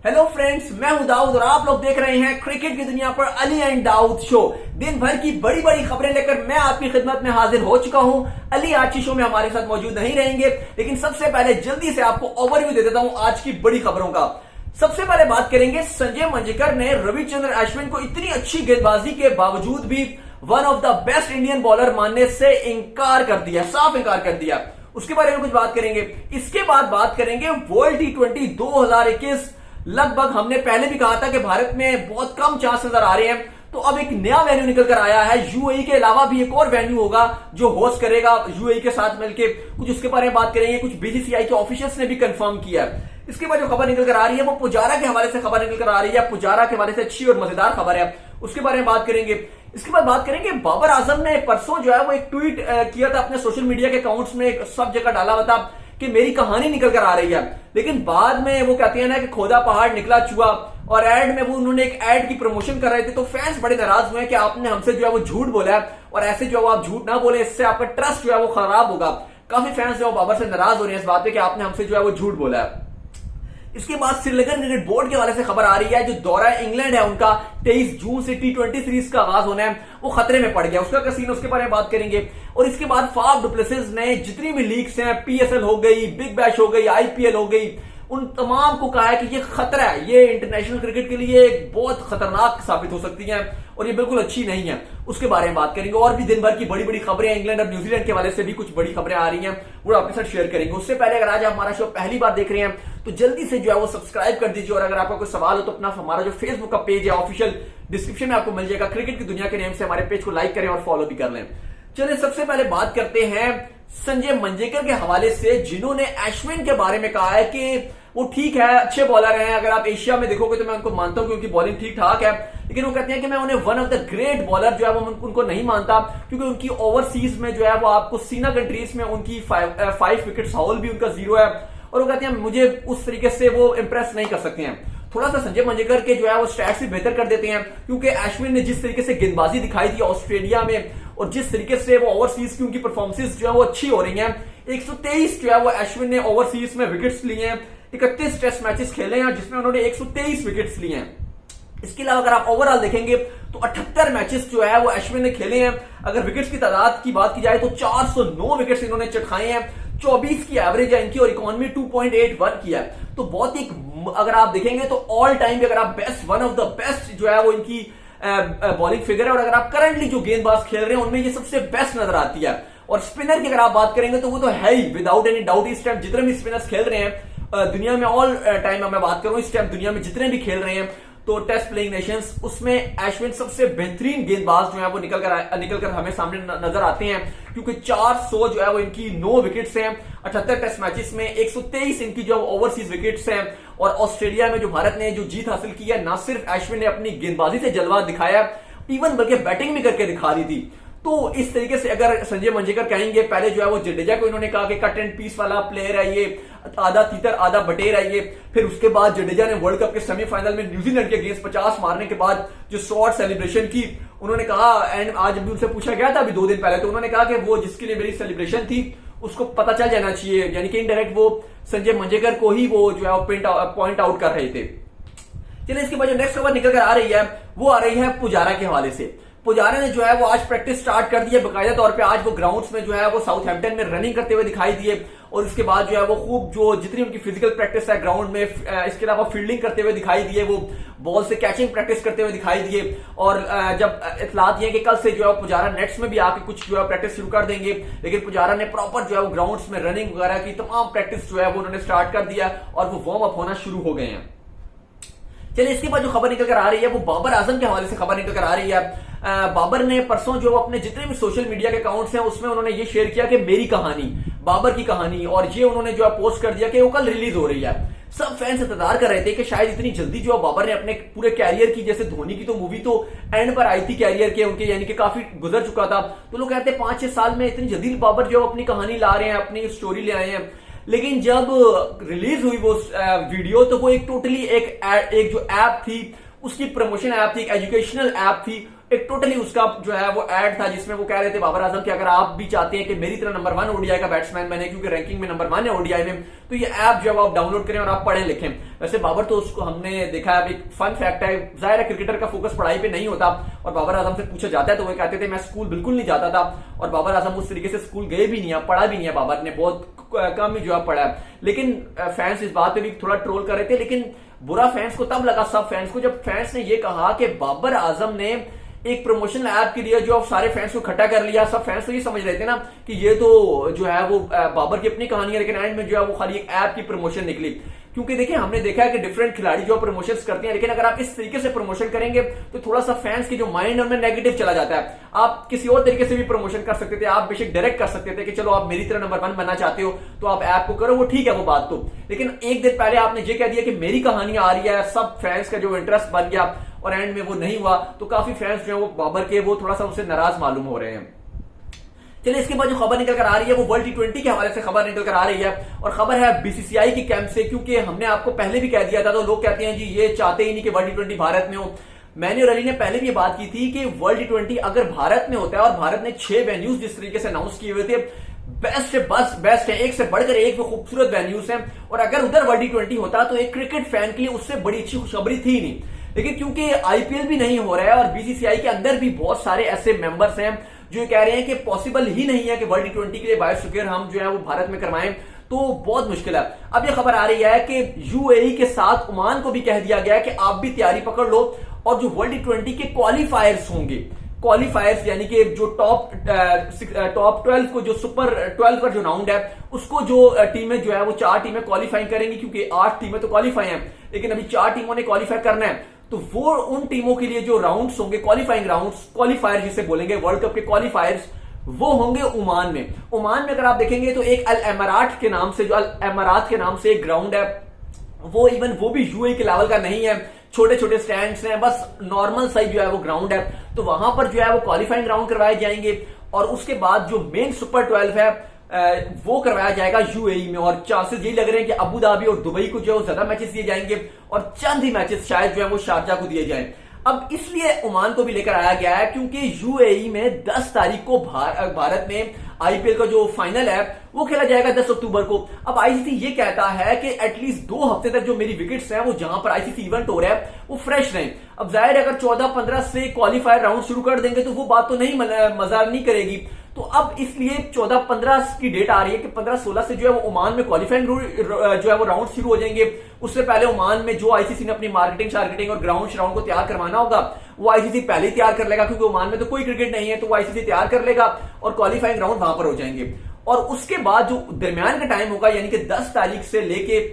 Hello friends, मैं हूं दाऊद और आप लोग देख रहे हैं क्रिकेट की दुनिया पर अली एंड दाऊद शो। दिन भर की बड़ी बड़ी खबरें लेकर मैं आपकी खिदमत में हाजिर हो चुका हूं। अली आज की शो में हमारे साथ मौजूद नहीं रहेंगे, लेकिन सबसे पहले जल्दी से आपको ओवरव्यू दे देता हूं आज की बड़ी खबरों का। सबसे पहले बात करेंगे, संजय मंजरेकर ने रविचंद्रन अश्विन को इतनी अच्छी गेंदबाजी के बावजूद भी one of the best Indian bowler मानने से इनकार कर दिया, साफ इनकार कर दिया। उसके बारे में कुछ बात करेंगे। इसके बाद बात करेंगे वर्ल्ड T20 2021। लगभग हमने पहले भी कहा था कि भारत में बहुत कम चांस नजर आ रहे हैं, तो अब एक नया वेन्यू निकल कर आया है। यूएई के अलावा भी एक और वेन्यू होगा जो होस्ट करेगा यूएई के साथ मिलकर। कुछ उसके बारे में बात करेंगे। कुछ बीसीसीआई के ऑफिशियल्स ने भी कंफर्म किया है। इसके बाद जो खबर निकल कर आ रही है वो पुजारा के हवाले से खबर निकल कर आ रही है। पुजारा के हवाले से अच्छी और मजेदार खबर है, उसके बारे में बात करेंगे। इसके बाद बात करेंगे, बाबर आजम ने परसों जो है वो एक ट्वीट किया था अपने सोशल मीडिया के अकाउंट्स में, सब जगह डाला हुआ था कि मेरी कहानी निकल कर आ रही है। लेकिन बाद में वो कहते हैं ना कि खोदा पहाड़ निकला चूहा, और एड में वो उन्होंने एक एड की प्रमोशन कर रहे थे, तो फैंस बड़े नाराज हुए कि आपने हमसे जो है वो झूठ बोला है, और ऐसे जो है वो आप झूठ ना बोले, इससे आपका ट्रस्ट जो है वो खराब होगा। काफी फैंस जो है बाबर से नाराज हो रहे हैं इस बात पे कि आपने हमसे जो है वो झूठ बोला है। इसके बाद श्रीलंकन क्रिकेट बोर्ड के हवाले से खबर आ रही है, जो दौरा इंग्लैंड है उनका 23 जून से T20 सीरीज का आगाज होना है, वो खतरे में पड़ गया। उसका क्या सीन, उसके बारे में बात करेंगे। और इसके बाद फाफ डु प्लेसिस ने जितनी भी लीग्स हैं, PSL हो गई, बिग बैश हो गई, IPL हो गई, उन तमाम को कहा है कि ये खतरा है, ये इंटरनेशनल क्रिकेट के लिए एक बहुत खतरनाक साबित हो सकती है और ये बिल्कुल अच्छी नहीं है। उसके बारे में बात करेंगे। और भी दिन भर की बड़ी बड़ी खबरें, इंग्लैंड और न्यूजीलैंड के हवाले से भी कुछ बड़ी खबरें आ रही हैं, वो आपके साथ शेयर करेंगे। उससे पहले अगर आज आप हमारा शो पहली बार देख रहे हैं तो जल्दी से जो है वो सब्सक्राइब कर दीजिए, और अगर आपका कोई सवाल हो तो अपना हमारा जो फेसबुक का पेज है ऑफिशियल, डिस्क्रिप्शन में आपको मिल जाएगा, क्रिकेट की दुनिया के नेम से हमारे पेज को लाइक करें और फॉलो भी कर लें। चलिए सबसे पहले बात करते हैं संजय मंजरेकर के हवाले से, जिन्होंने अश्विन के बारे में कहा है कि वो ठीक है, अच्छे बॉलर हैं। अगर आप एशिया में देखोगे तो मैं उनको मानता हूं कि उनकी बॉलिंग ठीक ठाक है, लेकिन वो कहते हैं कि मैं उन्हें one of the great bowler जो है वो उनको नहीं मानता, क्योंकि उनकी ओवरसीज में जो है वो आपको सीना कंट्रीज में उनकी 5 विकेट्स हाउल भी उनका 0 है, और वो कहते हैं मुझे उस तरीके से वो इंप्रेस नहीं कर सकते हैं। थोड़ा सा संजय मंजरेकर के जो है वो स्टैट्स भी बेहतर कर देते हैं, क्योंकि अश्विन ने जिस तरीके से गेंदबाजी दिखाई थी ऑस्ट्रेलिया में, और जिस तरीके से वो ओवरसीज की उनकी परफॉर्मेंस जो है वो अच्छी हो रही है। 123 जो है वो अश्विन ने ओवरसीज में विकेट्स लिए हैं, 31 टेस्ट मैचेस खेले हैं जिसमें उन्होंने 123 विकेट्स लिए हैं। इसके अलावा अगर आप ओवरऑल देखेंगे तो 78 मैचेस जो है वो अश्विन ने खेले हैं। अगर विकेट्स की तादाद की बात की जाए तो 409 विकेट्स इन्होंने चटखाए हैं, 24 की एवरेज है इनकी, और इकोनॉमी 2.81 किया है। तो बहुत ही, अगर आप देखेंगे तो ऑल टाइम भी अगर आप best, one of the best जो है वो इनकी बॉलिंग फिगर है, और अगर आप करंटली जो गेंदबाज खेल रहे हैं उनमें ये सबसे बेस्ट नजर आती है। और स्पिनर की अगर आप बात करेंगे तो वो तो है ही विदाउट एनी डाउट। इस टाइम जितने भी स्पिनर्स खेल रहे हैं दुनिया में, ऑल टाइम मैं बात करूं, इस टाइम दुनिया में जितने भी खेल रहे हैं तो टेस्ट प्लेइंग नेशंस, उसमें अश्विन सबसे बेहतरीन गेंदबाज जो है वो निकल कर हमें सामने नजर आते हैं, क्योंकि 400 जो है वो इनकी 9 विकेट्स हैं 78 टेस्ट मैचेस में, 123 इनकी जो ओवरसीज विकेट्स हैं। और ऑस्ट्रेलिया में जो भारत ने जो जीत हासिल की है, ना सिर्फ अश्विन ने अपनी गेंदबाजी से जलवा दिखाया, इवन बल्कि बैटिंग भी करके दिखा दी थी। तो इस तरीके से अगर संजय मंजरेकर कहेंगे, पहले जो है वो जडेजा को इन्होंने कहा कि कट एंड पीस वाला प्लेयर है ये, आधा तीतर आधा बटेर है ये। फिर उसके बाद जडेजा ने वर्ल्ड कप के सेमीफाइनल में न्यूजीलैंड के अगेंस्ट 50 मारने के बाद जो शॉर्ट सेलिब्रेशन की, उन्होंने कहा, एंड आज भी उनसे पूछा गया था अभी 2 दिन पहले, तो उन्होंने कहा कि वो जिसके लिए मेरी सेलिब्रेशन थी उसको पता चल जाना चाहिए, यानी कि इनडायरेक्ट वो संजय मंजरेकर को ही वो जो है पॉइंट आउट कर रहे थे। चलिए इसके बाद जो नेक्स्ट खबर निकल कर आ रही है वो आ रही है पुजारा के हवाले से। पुजारा ने जो है वो आज प्रैक्टिस स्टार्ट कर दी है बकायदा तौर पे। आज वो ग्राउंड्स में जो है वो साउथहैम्पटन में रनिंग करते हुए दिखाई दिए, और इसके बाद जो है वो खूब जो जितनी उनकी फिजिकल प्रैक्टिस है ग्राउंड में, इसके अलावा फील्डिंग करते हुए दिखाई दिए, वो बॉल से कैचिंग प्रैक्टिस करते हुए दिखाई दिए। और जब इतला दिए कि कल से जो है पुजारा नेट्स में भी आके कुछ जो है प्रैक्टिस शुरू कर देंगे, लेकिन पुजारा ने प्रॉपर जो है वो ग्राउंड्स में रनिंग वगैरह की तमाम प्रैक्टिस जो है वो उन्होंने स्टार्ट कर दिया, और वो वार्म अप होना शुरू हो गए हैं। चलिए इसके बाद जो खबर निकल कर आ रही है वो बाबर आजम के हवाले से खबर निकल कर आ रही है। बाबर ने परसों जो अपने जितने भी सोशल मीडिया के अकाउंट्स हैं उसमें उन्होंने ये शेयर किया कि मेरी कहानी, बाबर की कहानी, और ये उन्होंने जो है पोस्ट कर दिया कि वो कल रिलीज हो रही है। सब फैंस इंतजार कर रहे थे कि शायद इतनी जल्दी जो बाबर ने अपने पूरे कैरियर की, जैसे धोनी की तो मूवी तो एंड पर आई थी कैरियर के उनके, यानी कि काफी गुजर चुका था, तो लोग कहते हैं 5-6 साल में इतनी जल्दी बाबर जो अपनी कहानी ला रहे हैं, अपनी स्टोरी ले आए हैं। लेकिन जब रिलीज हुई वो वीडियो तो वो एक टोटली एक जो ऐप थी उसकी प्रमोशन ऐप थी, एक एजुकेशनल ऐप थी, एक टोटली उसका जो है वो एड था जिसमें वो कह रहे थे बाबर आजम कि अगर आप भी चाहते हैं कि मेरी तरह नंबर 1 ओडीआई का बैट्समैन बने, क्योंकि रैंकिंग में नंबर 1 है ओडीआई में, तो ये ऐप जो है आप डाउनलोड करें और आप पढ़ें लिखें। वैसे बाबर तो उसको हमने देखा है, एक फन फैक्ट है, जाहिर है क्रिकेटर का फोकस पढ़ाई पे नहीं होता, और बाबर आजम से पूछा जाता है तो वो कहते थे मैं स्कूल बिल्कुल नहीं जाता था, और बाबर आजम उस तरीके से स्कूल गए भी नहीं है, पढ़ा भी नहीं है, बाबर ने बहुत कम ही जो है पढ़ा है। लेकिन फैंस इस बात पे भी थोड़ा ट्रोल कर रहे थे, लेकिन बुरा फैंस को तब लगा, सब फैंस को, जब फैंस ने ये कहा कि बाबर आजम ने एक प्रमोशनल ऐप के लिए जो सारे फैंस को इकट्ठा कर लिया। सब फैंस तो ये समझ रहे थे ना कि ये तो जो है वो बाबर की अपनी कहानी है, लेकिन एंड में जो है वो खाली एक ऐप की प्रमोशन निकली। क्योंकि देखिए हमने देखा है कि डिफरेंट खिलाड़ी जो प्रमोशन करते हैं, लेकिन अगर आप इस तरीके से प्रमोशन करेंगे तो थोड़ा सा फैंस की जो माइंड है उनमें नेगेटिव चला जाता है। आप किसी और तरीके से भी प्रमोशन कर सकते थे, आप बेशक डायरेक्ट कर सकते थे कि चलो आप मेरी तरह नंबर 1 बनना चाहते हो तो आप ऐप को करो, वो ठीक है वो बात तो, लेकिन एक दिन पहले आपने ये कह दिया कि मेरी कहानी आ रही है, सब फैंस का जो इंटरेस्ट बन गया और एंड में वो नहीं हुआ, तो काफी फैंस जो है वो बाबर के वो थोड़ा सा उनसे नाराज मालूम हो रहे हैं। चलिए इसके बाद जो खबर निकल कर आ रही है वो वर्ल्ड टी20 के हवाले से खबर निकल कर आ रही है, और खबर है बीसीसीआई की कैंप से, क्योंकि हमने आपको पहले भी कह दिया था, तो लोग कहते हैं जी ये चाहते ही नहीं कि वर्ल्ड टी20 भारत में हो। मैंने और अली ने पहले भी ये बात की थी कि वर्ल्ड टी20 अगर भारत में होता है, और भारत ने 6 वेन्यूज जिस तरीके से अनाउंस किए हुए थे, बेस्ट बस बेस्ट है, एक से बढ़कर एक वो खूबसूरत वेन्यूज हैं, और अगर उधर वर्ल्ड टी20 होता तो एक क्रिकेट फैन के लिए उससे बड़ी अच्छी खुशखबरी थी नहीं। लेकिन क्योंकि आईपीएल भी नहीं हो रहा है और बीसीसीआई के अंदर भी बहुत सारे ऐसे मेंबर्स हैं जो कह रहे हैं कि पॉसिबल ही नहीं है कि वर्ल्ड टी20 के लिए बायोस्फीयर हम जो है वो भारत में करवाएं, तो बहुत मुश्किल है। अब ये खबर आ रही है कि यूएई के साथ ओमान को भी कह दिया गया है कि आप भी तैयारी पकड़ लो, और जो वर्ल्ड टी20 के क्वालिफायर्स होंगे, क्वालिफायर्स यानी कि जो टॉप 12 को, जो सुपर 12 का जो राउंड है उसको जो टीमें जो है वो 4 टीमें क्वालिफाई करेंगी, क्योंकि 8 टीमें तो क्वालिफाई हैं, लेकिन अभी 4 टीमों ने क्वालिफाई करना है, तो वो उन टीमों के लिए जो राउंड्स होंगे, क्वालिफाइंग राउंड्स, क्वालिफायर जिसे बोलेंगे वर्ल्ड कप के क्वालिफायर्स, वो होंगे ओमान में। ओमान में अगर आप देखेंगे तो एक अल एमरात के नाम से, जो अल एमरात के नाम से एक ग्राउंड है, वो इवन वो भी यूएई के लेवल का नहीं है, छोटे छोटे स्टैंड्स हैं, बस नॉर्मल साइज जो है वो ग्राउंड है, तो वहां पर जो है वो क्वालिफाइंग राउंड करवाए जाएंगे, और उसके बाद जो मेन सुपर 12 है वो करवाया जाएगा यूएई में, और चांसेस यही लग रहे हैं कि अबू धाबी और दुबई को जो है ज्यादा मैचेस दिए जाएंगे, और चंद ही मैचेस शायद जो है वो शारजा को दिए जाएं। अब इसलिए ओमान को भी लेकर आया गया है क्योंकि यूएई में 10 तारीख को भारत में आईपीएल का जो फाइनल है वो खेला जाएगा 10 अक्टूबर को। अब आईसीसी ये कहता है कि एटलीस्ट 2 हफ्ते तक जो मेरी विकेट्स हैं वो जहां पर आईसीसी इवेंट हो रहा है वो फ्रेश रहें। अब जाहिर है अगर 14-15 से क्वालिफायर राउंड शुरू कर देंगे तो वो बात तो नहीं मजा नहीं करेगी, तो अब इसलिए 14-15 की डेट आ रही है कि 15-16 से जो है वो ओमान में क्वालिफाइंग जो है वो राउंड शुरू हो जाएंगे। उससे पहले ओमान में जो आईसीसी ने अपनी मार्केटिंग और ग्राउंड को तैयार करवाना होगा वो आईसीसी पहले ही तैयार कर लेगा, क्योंकि ओमान में तो कोई क्रिकेट नहीं है, तो वो आईसीसी तैयार कर लेगा और क्वालिफाइंग राउंड वहां पर हो जाएंगे। और उसके बाद जो दरमियान का टाइम होगा यानी कि 10 तारीख से लेके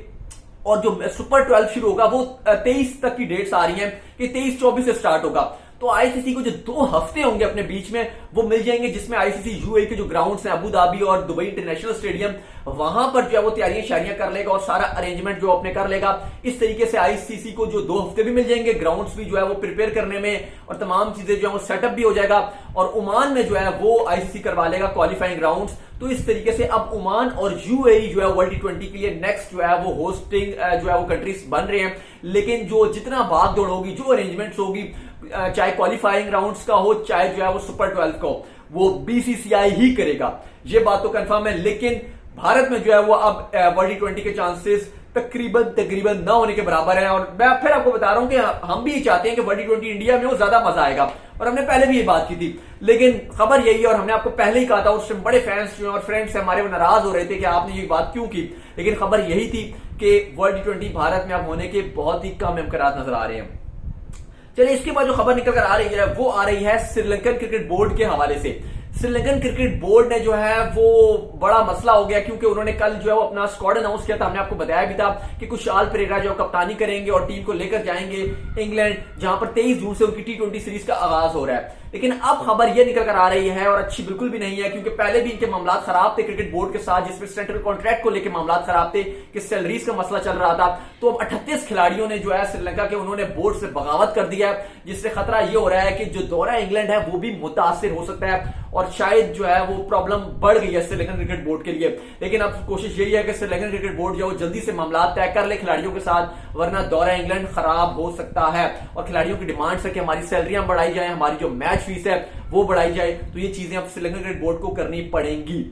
और जो सुपर 12 शुरू होगा वो 23 तक की डेट्स आ रही हैं कि 23-24 से स्टार्ट होगा। तो आईसीसी को जो 2 हफ्ते होंगे अपने बीच में वो मिल जाएंगे, जिसमें आईसीसी यूएई के जो ग्राउंड्स हैं अबू धाबी और दुबई इंटरनेशनल स्टेडियम, वहां पर जो है वो तैयारियां शारियां कर लेगा और सारा अरेंजमेंट जो अपने कर लेगा। इस तरीके से आईसीसी को जो 2 हफ्ते भी मिल जाएंगे ग्राउंड्स भी जो है वो प्रिपेयर करने में, और तमाम चीजें जो है वो सेटअप भी हो जाएगा, और ओमान में जो है वो आईसीसी करवा लेगा क्वालिफाइंग राउंड्स। तो इस तरीके से अब ओमान और यूएई जो है वर्ल्ड टी20 के लिए नेक्स्ट जो है वो होस्टिंग जो है वो कंट्रीज बन रहे हैं। लेकिन जो जितना भाग दौड़ होगी, जो अरेंजमेंट्स होगी, चाहे क्वालिफाइंग राउंड्स का हो चाहे जो है वो सुपर 12 का हो, वो बीसीसीआई ही करेगा, ये बात तो कंफर्म है। लेकिन भारत में जो है वो अब वर्ल्ड टी20 के चांसेस तकरीबन ना होने के बराबर है। और मैं फिर आपको बता रहा हूं कि हम भी चाहते हैं कि वर्ल्ड टी20 इंडिया में हो, ज्यादा मजा आएगा, और हमने पहले भी ये बात की थी। लेकिन खबर यही है, और हमने आपको पहले ही कहा था, उससे बड़े फैंस जो और फ्रेंड्स हमारे वो नाराज हो रहे थे कि आपने ये बात क्यों की, लेकिन खबर यही थी कि वर्ल्ड टी20 भारत में अब होने के बहुत ही कम इम्कान नजर आ रहे हैं। चलिए इसके बाद जो खबर निकल कर आ रही है वो आ रही है श्रीलंकन क्रिकेट बोर्ड के हवाले से। श्रीलंकन क्रिकेट बोर्ड ने जो है वो बड़ा मसला हो गया, क्योंकि उन्होंने कल जो है वो अपना स्क्वाड अनाउंस किया था। हमने आपको बताया भी था कि कुशाल परेरा जो कप्तानी करेंगे और टीम को लेकर जाएंगे इंग्लैंड, जहां पर 23 जून से उनकी टी20 सीरीज का आगाज हो रहा है। लेकिन अब खबर यह निकल कर आ रही है, और अच्छी बिल्कुल भी नहीं है, क्योंकि पहले भी इनके मामला खराब थे क्रिकेट बोर्ड के साथ, जिसमें सेंट्रल कॉन्ट्रैक्ट को लेकर मामला खराब थे कि सैलरीज का मसला चल रहा था। तो अब 38 खिलाड़ियों ने जो है श्रीलंका के उन्होंने बोर्ड से बगावत कर दिया है, जिससे खतरा यह हो रहा है कि जो दौरा इंग्लैंड है वो भी मुतासिर हो सकता है। और शायद जो है वो प्रॉब्लम बढ़ गई है श्रीलंकन क्रिकेट बोर्ड के लिए। लेकिन अब कोशिश यही है कि श्रीलंकन क्रिकेट बोर्ड जो जल्दी से मामला तय कर ले खिलाड़ियों के साथ, वरना दौरा इंग्लैंड खराब हो सकता है। और खिलाड़ियों की डिमांड्स है कि हमारी सैलरियां बढ़ाई जाए, हमारी जो मैच फीस है वो बढ़ाई जाए, तो ये चीजें अब श्रीलंकन क्रिकेट बोर्ड को करनी पड़ेंगी।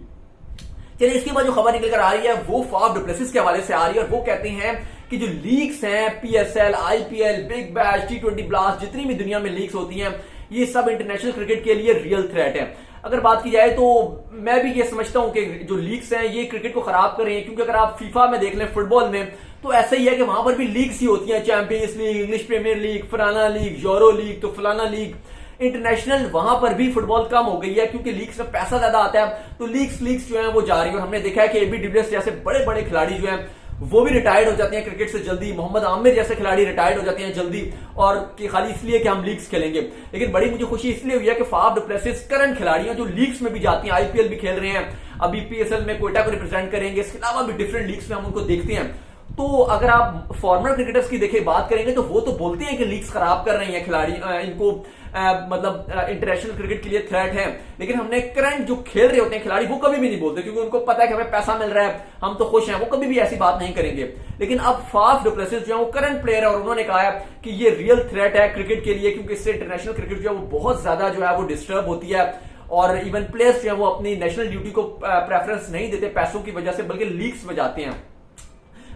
चलिए, इसके बाद जो खबर निकल कर आ रही है वो फाफ डु प्लेसिस के हवाले से आ रही है और वो कहते हैं कि जो लीग्स हैं, पीएसएल, आईपीएल, बिग बैश, टी20 ब्लास्ट, जितनी भी दुनिया में लीग्स होती हैं, ये सब इंटरनेशनल क्रिकेट के लिए रियल थ्रेट है। अगर बात की जाए तो मैं भी ये समझता हूं कि जो लीग्स हैं ये क्रिकेट को खराब कर रही हैं, क्योंकि अगर आप फीफा में देख लें फुटबॉल में तो ऐसा ही है कि वहां पर भी लीग्स ही होती हैं, champions league, English premier league, फलाना लीग, यूरो लीग, तो फलाना लीग। इंटरनेशनल वहां पर भी फुटबॉल कम हो गई है क्योंकि लीग्स में पैसा ज्यादा आता है, तो लीग्स जो है वो जा रही है। और हमने देखा है कि एबी डिविलियर्स जैसे बड़े बड़े खिलाड़ी जो हैं वो भी रिटायर्ड हो जाते हैं क्रिकेट से जल्दी, मोहम्मद आमिर जैसे खिलाड़ी रिटायर्ड हो जाते हैं जल्दी, और कि खाली इसलिए कि हम लीग्स खेलेंगे। लेकिन बड़ी मुझे खुशी इसलिए हुई है कि फाफ डु प्लेसिस करंट खिलाड़ी हैं जो लीग्स में भी जाती हैं, आईपीएल भी खेल रहे हैं, अभी पीएसएल में कोयटा को रिप्रेजेंट करेंगे, इसके अलावा भी डिफरेंट लीग्स में हम उनको देखते हैं। तो अगर आप फॉर्मर क्रिकेटर्स की देखिए बात करेंगे तो वो तो बोलते हैं कि लीग्स खराब कर रही हैं खिलाड़ी, इनको मतलब इंटरनेशनल क्रिकेट के लिए थ्रेट है, लेकिन हमने करंट जो खेल रहे होते हैं खिलाड़ी वो कभी भी नहीं बोलते, क्योंकि उनको पता है कि हमें पैसा मिल रहा है, हम तो खुश हैं, वो कभी भी ऐसी बात नहीं करेंगे। लेकिन अब फाफ डु प्लेसिस जो है वो करंट प्लेयर है और उन्होंने कहा है कि ये रियल थ्रेट है क्रिकेट के लिए, क्योंकि इससे इंटरनेशनल क्रिकेट जो है वो बहुत ज्यादा जो है वो डिस्टर्ब होती है और इवन प्लेयर्स जो है वो अपनी नेशनल ड्यूटी को प्रेफरेंस नहीं देते पैसों की वजह से, बल्कि लीग्स में जाते हैं।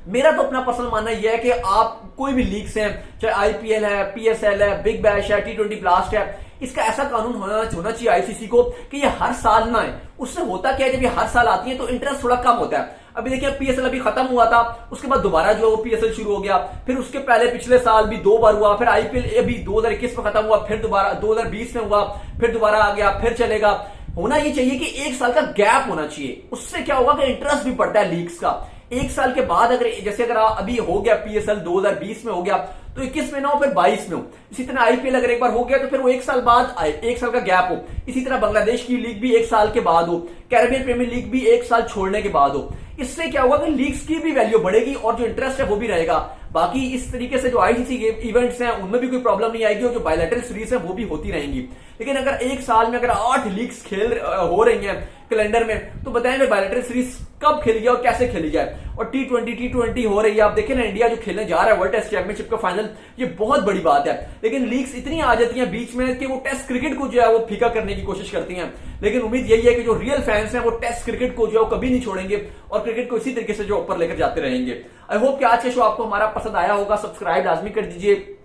मेरा तो अपना पर्सनल मानना यह है कि आप कोई भी लीग्स हैं, चाहे आईपीएल है, पीएसएल है, बिग बैश है, टी20 ब्लास्ट है, इसका ऐसा कानून होना चाहिए आईसीसी को कि ये हर साल ना है। उससे होता क्या है, जब ये हर साल आती है तो इंटरेस्ट थोड़ा कम होता है। अभी देखिए पीएसएल अभी खत्म हुआ था, उसके बाद दोबारा जो है वो पीएसएल शुरू हो गया, फिर उसके पहले पिछले साल भी 2 बार हुआ, फिर आईपीएल अभी 2021 में खत्म हुआ, फिर दोबारा 2020 में हुआ, फिर दोबारा आ गया, फिर चलेगा। होना ये चाहिए कि 1 साल का गैप होना चाहिए, उससे क्या होगा कि इंटरेस्ट भी बढ़ता है लीग्स का। 1 साल के बाद अगर जैसे अगर अभी हो गया पीएसएल 2020 में हो गया तो 21 में ना हो, फिर 22 में हो। इसी तरह आईपीएल अगर एक बार हो गया तो फिर वो 1 साल बाद आए, 1 साल का गैप हो। इसी तरह बांग्लादेश की लीग भी 1 साल के बाद हो, कैरेबियन प्रीमियर लीग भी 1 साल छोड़ने के बाद हो। इससे क्या होगा कि लीग्स की भी वैल्यू बढ़ेगी और जो इंटरेस्ट है वो भी रहेगा। बाकी इस तरीके से जो आईसीसी इवेंट्स हैं उनमें भी कोई प्रॉब्लम नहीं आएगी और जो बायलैटरल सीरीज है वो भी होती रहेंगी। लेकिन अगर 1 साल में अगर 8 लीग्स हो रही हैं कैलेंडर में, तो बताएं बायलैटरल सीरीज कब खेली जाए और कैसे खेली जाए। और टी20 हो रही है, आप देखें ना इंडिया जो खेलने जा रहा है वर्ल्ड टेस्ट चैंपियनशिप का फाइनल, ये बहुत बड़ी बात है। लेकिन लीग्स इतनी आ जाती हैं बीच में कि वो टेस्ट क्रिकेट को जो है वो फीका करने की कोशिश करती हैं। लेकिन उम्मीद यही है कि जो रियल फैंस हैं वो टेस्ट क्रिकेट को जो है वो कभी नहीं छोड़ेंगे और क्रिकेट को इसी तरीके से जो ऊपर लेकर जाते रहेंगे। आई होप कि आज के शो आपको हमारा पसंद आया होगा। सब्सक्राइब लाजमी कर दीजिए।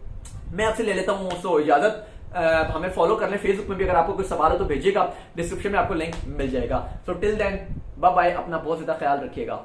मैं आपसे ले लेता हूं सो इजाजत। हमें फॉलो कर लें फेसबुक में भी, अगर आपको कोई सवाल हो तो भेजिएगा, डिस्क्रिप्शन में आपको लिंक मिल जाएगा। So till then bye bye, अपना बहुत ज्यादा ख्याल रखिएगा।